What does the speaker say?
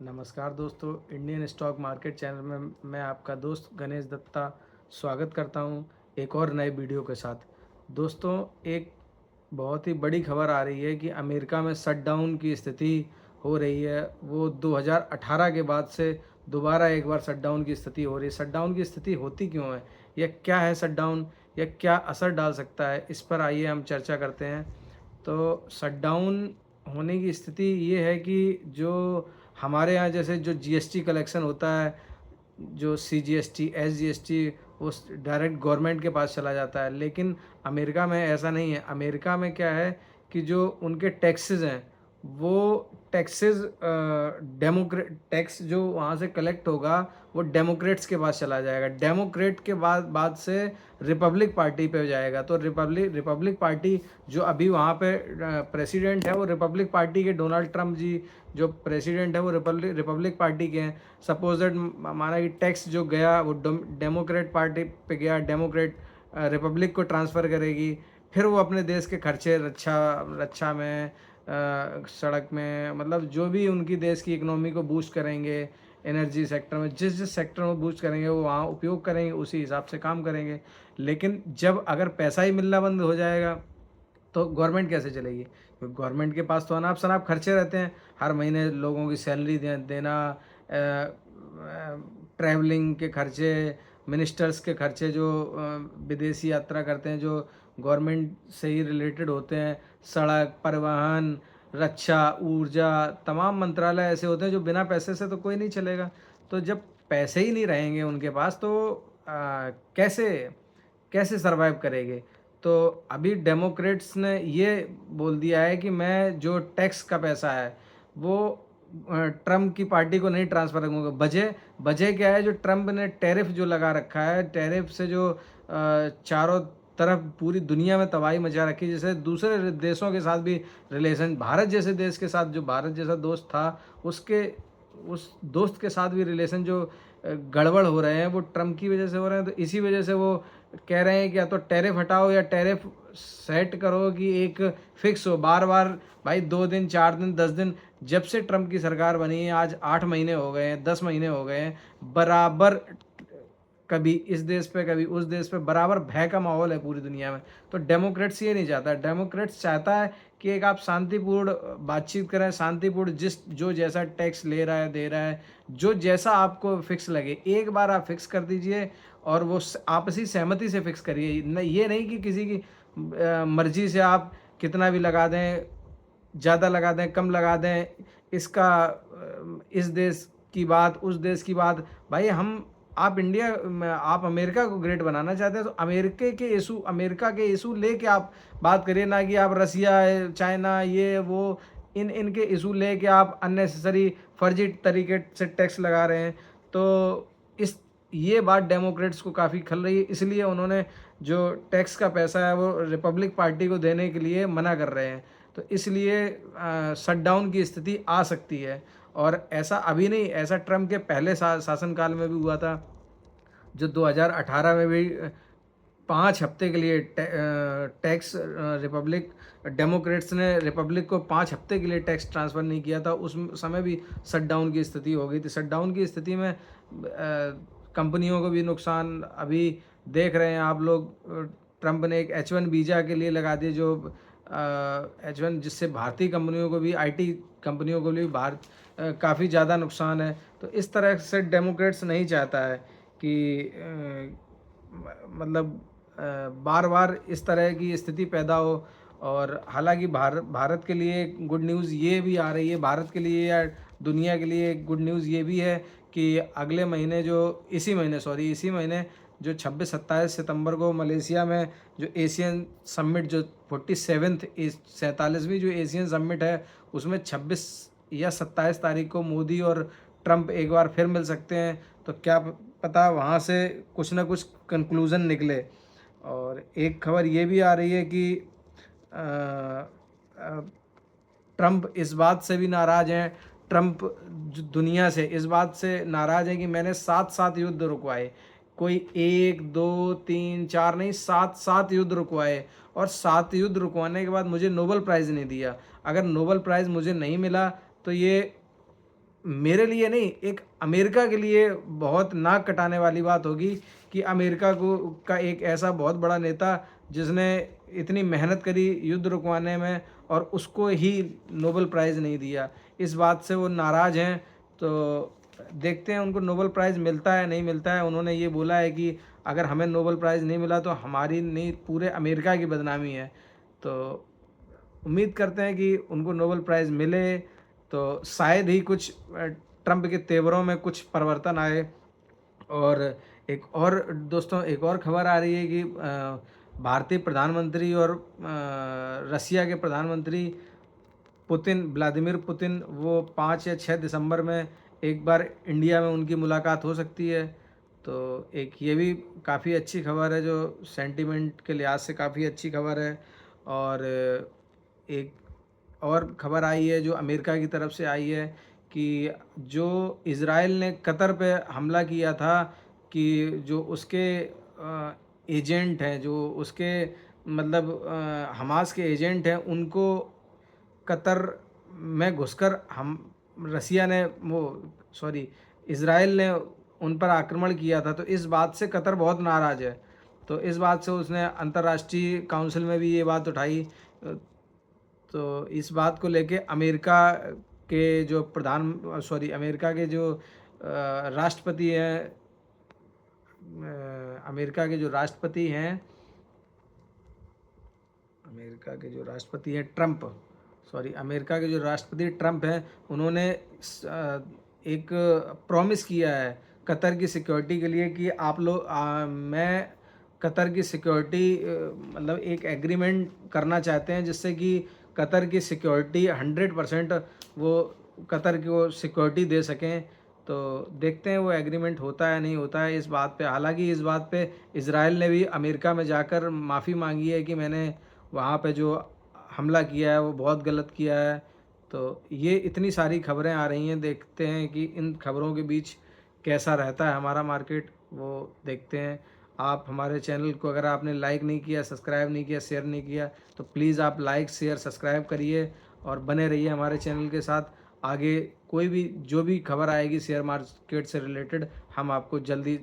नमस्कार दोस्तों, Indian stock market channel में मैं आपका दोस्त गणेश दत्ता स्वागत करता हूं एक और नए वीडियो के साथ। दोस्तों, एक बहुत ही बड़ी खबर आ रही है कि अमेरिका में शटडाउन की स्थिति हो रही है। वो 2018 के बाद से दोबारा एक बार शटडाउन की स्थिति हो रही है। शटडाउन की स्थिति होती क्यों है? यह क्या है शटडाउन? यह क्या असर डाल सकता है? इस पर आइए हम चर्चा करते हैं। तो शटडाउन होने की स्थिति ये है कि जो हमारे यहाँ जैसे जो जीएसटी कलेक्शन होता है, जो सीजीएसटी, एसजीएसटी, वो डायरेक्ट गवर्नमेंट के पास चला जाता है। लेकिन अमेरिका में ऐसा नहीं है। अमेरिका में क्या है कि जो उनके टैक्सेस हैं, वो टैक्सेस डेमोक्रेट टैक्स जो वहाँ से कलेक्ट होगा, वो डेमोक्रेट्स के पास चला जाएगा। डेमोक्रेट के बाद बाद से रिपब्लिक पार्टी पे जाएगा। तो रिपब्लिक पार्टी जो अभी वहाँ पे प्रेसिडेंट है, वो रिपब्लिक पार्टी के डोनाल्ड ट्रम्प जी जो प्रेसिडेंट है, वो रिपब्लिक पार्टी के हैं। सपोजड माना कि टैक्स जो गया वो डेमोक्रेट पार्टी पे गया, डेमोक्रेट रिपब्लिक को ट्रांसफ़र करेगी। फिर वो अपने देश के खर्चे रक्षा रक्षा में, सड़क में, मतलब जो भी उनकी देश की इकोनॉमी को बूस्ट करेंगे, एनर्जी सेक्टर में, जिस जिस सेक्टर में बूस्ट करेंगे वो वहाँ उपयोग करेंगे, उसी हिसाब से काम करेंगे। लेकिन जब अगर पैसा ही मिलना बंद हो जाएगा तो गवर्नमेंट कैसे चलेगी? क्योंकि गवर्नमेंट के पास तो अनाप-शनाप खर्चे रहते हैं। हर महीने लोगों की सैलरी देना, ट्रैवलिंग के खर्चे, मिनिस्टर्स के खर्चे जो विदेशी यात्रा करते हैं, जो गवर्नमेंट से ही रिलेटेड होते हैं, सड़क, परिवहन, रक्षा, ऊर्जा, तमाम मंत्रालय ऐसे होते हैं जो बिना पैसे से तो कोई नहीं चलेगा। तो जब पैसे ही नहीं रहेंगे उनके पास तो कैसे कैसे सर्वाइव करेंगे? तो अभी डेमोक्रेट्स ने ये बोल दिया है कि मैं जो टैक्स का पैसा है वो ट्रम्प की पार्टी को नहीं ट्रांसफ़र करूँगा। वजह वजह क्या है? जो ट्रम्प ने टैरिफ जो लगा रखा है, टैरिफ से जो चारों तरफ पूरी दुनिया में तबाही मचा रखी है। जैसे दूसरे देशों के साथ भी रिलेशन, भारत जैसे देश के साथ, जो भारत जैसा दोस्त था, उसके उस दोस्त के साथ भी रिलेशन जो गड़बड़ हो रहे हैं, वो ट्रम्प की वजह से हो रहे हैं। तो इसी वजह से वो कह रहे हैं कि या तो टैरिफ हटाओ या टैरिफ सेट करो कि एक फिक्स हो। बार-बार भाई 2 दिन, 4 दिन, 10 दिन, जब से ट्रम्प की सरकार बनी है, आज 8 महीने हो गए हैं, 10 महीने हो गए हैं, बराबर कभी इस देश पे, कभी उस देश पे, बराबर भय का माहौल है पूरी दुनिया में। तो डेमोक्रेट्स ये नहीं चाहता। डेमोक्रेट्स चाहता है कि एक आप शांतिपूर्ण बातचीत करें, शांतिपूर्ण जो जैसा टैक्स ले रहा है, दे रहा है, जो जैसा आपको फिक्स लगे, एक बार आप फिक्स कर दीजिए और वो आपसी सहमति से फिक्स करिए। न ये नहीं कि किसी की मर्जी से आप कितना भी लगा दें, ज़्यादा लगा दें, कम लगा दें, इसका इस देश की बात, उस देश की बात। भाई हम आप इंडिया में, आप अमेरिका को ग्रेट बनाना चाहते हैं तो अमेरिका के इशू लेके आप बात करिए, ना कि आप रसिया, चाइना, ये वो इनके इशू लेके आप अननेसेसरी फर्जी तरीके से टैक्स लगा रहे हैं। तो इस ये बात डेमोक्रेट्स को काफ़ी खल रही है, इसलिए उन्होंने जो टैक्स का पैसा है वो रिपब्लिक पार्टी को देने के लिए मना कर रहे हैं। तो इसलिए शटडाउन की स्थिति आ सकती है। और ऐसा अभी नहीं, ऐसा ट्रम्प के पहले शासनकाल में भी हुआ था, जो 2018 में भी 5 हफ्ते के लिए टैक्स रिपब्लिक डेमोक्रेट्स ने रिपब्लिक को 5 हफ्ते के लिए टैक्स ट्रांसफ़र नहीं किया था। उस समय भी शटडाउन की स्थिति हो गई थी। शटडाउन की स्थिति में कंपनियों को भी नुकसान, अभी देख रहे हैं आप लोग। ट्रम्प ने एक H1 वीज़ा के लिए लगा दिए, जो H1, जिससे भारतीय कंपनियों को भी, आईटी कंपनियों को भी काफ़ी ज़्यादा नुकसान है। तो इस तरह से डेमोक्रेट्स नहीं चाहता है कि मतलब बार-बार इस तरह की स्थिति पैदा हो। और हालाँकि भारत के लिए गुड न्यूज़ ये भी आ रही है, भारत के लिए या दुनिया के लिए गुड न्यूज़ ये भी है कि अगले महीने जो इसी महीने जो 26-27 सितंबर को मलेशिया में जो एशियन समिट, जो 47वीं जो एशियन समिट है, उसमें 26 या 27 तारीख को मोदी और ट्रम्प एक बार फिर मिल सकते हैं। तो क्या पता वहाँ से कुछ ना कुछ कंक्लूज़न निकले। और एक खबर ये भी आ रही है कि अ, अ, ट्रम्प इस बात से भी नाराज़ हैं, ट्रम्प दुनिया से इस बात से नाराज़ हैं कि मैंने 7-7 युद्ध रुकवाए। कोई 1, 2, 3, 4 नहीं, 7-7 युद्ध रुकवाए। और 7 युद्ध रुकवाने के बाद मुझे नोबेल प्राइज़ नहीं दिया। अगर नोबेल प्राइज़ मुझे नहीं मिला तो ये मेरे लिए नहीं, एक अमेरिका के लिए बहुत नाक कटाने वाली बात होगी कि अमेरिका को का एक ऐसा बहुत बड़ा नेता जिसने इतनी मेहनत करी युद्ध रुकवाने में और उसको ही नोबेल प्राइज़ नहीं दिया। इस बात से वो नाराज़ हैं, तो देखते हैं उनको नोबेल प्राइज़ मिलता है, नहीं मिलता है। उन्होंने ये बोला है कि अगर हमें नोबेल प्राइज़ नहीं मिला तो हमारी नहीं, पूरे अमेरिका की बदनामी है। तो उम्मीद करते हैं कि उनको नोबेल प्राइज़ मिले, तो शायद ही कुछ ट्रंप के तेवरों में कुछ परिवर्तन आए। और एक और दोस्तों, एक और खबर आ रही है कि भारतीय प्रधानमंत्री और रसिया के प्रधानमंत्री व्लादिमीर पुतिन, वो 5 या 6 दिसंबर में एक बार इंडिया में उनकी मुलाकात हो सकती है। तो एक ये भी काफ़ी अच्छी खबर है, जो सेंटिमेंट के लिहाज से काफ़ी अच्छी खबर है। और एक और खबर आई है जो अमेरिका की तरफ से आई है कि जो इज़राइल ने कतर पे हमला किया था, कि जो उसके एजेंट हैं, जो उसके मतलब हमास के एजेंट हैं, उनको कतर में घुसकर हम रसिया ने वो सॉरी इज़राइल ने उन पर आक्रमण किया था। तो इस बात से कतर बहुत नाराज़ है। तो इस बात से उसने अंतर्राष्ट्रीय काउंसिल में भी ये बात उठाई। तो इस बात को लेके अमेरिका के जो अमेरिका के जो राष्ट्रपति हैं, अमेरिका के जो राष्ट्रपति हैं अमेरिका के जो राष्ट्रपति हैं ट्रंप अमेरिका के जो राष्ट्रपति ट्रंप हैं, उन्होंने एक प्रॉमिस किया है कतर की सिक्योरिटी के लिए कि आप लोग मैं कतर की सिक्योरिटी मतलब एक एग्रीमेंट करना चाहते हैं, जिससे कि कतर की सिक्योरिटी 100% वो कतर को सिक्योरिटी दे सकें। तो देखते हैं वो एग्रीमेंट होता है नहीं होता है इस बात पे। हालांकि इस बात पे इज़राइल ने भी अमेरिका में जाकर माफ़ी मांगी है कि मैंने वहाँ पे जो हमला किया है वो बहुत गलत किया है। तो ये इतनी सारी खबरें आ रही हैं, देखते हैं कि इन खबरों के बीच कैसा रहता है हमारा मार्केट, वो देखते हैं। आप हमारे चैनल को अगर आपने लाइक नहीं किया, सब्सक्राइब नहीं किया, शेयर नहीं किया, तो प्लीज़ आप लाइक, शेयर, सब्सक्राइब करिए और बने रहिए हमारे चैनल के साथ। आगे कोई भी जो भी खबर आएगी शेयर मार्केट से रिलेटेड, हम आपको जल्दी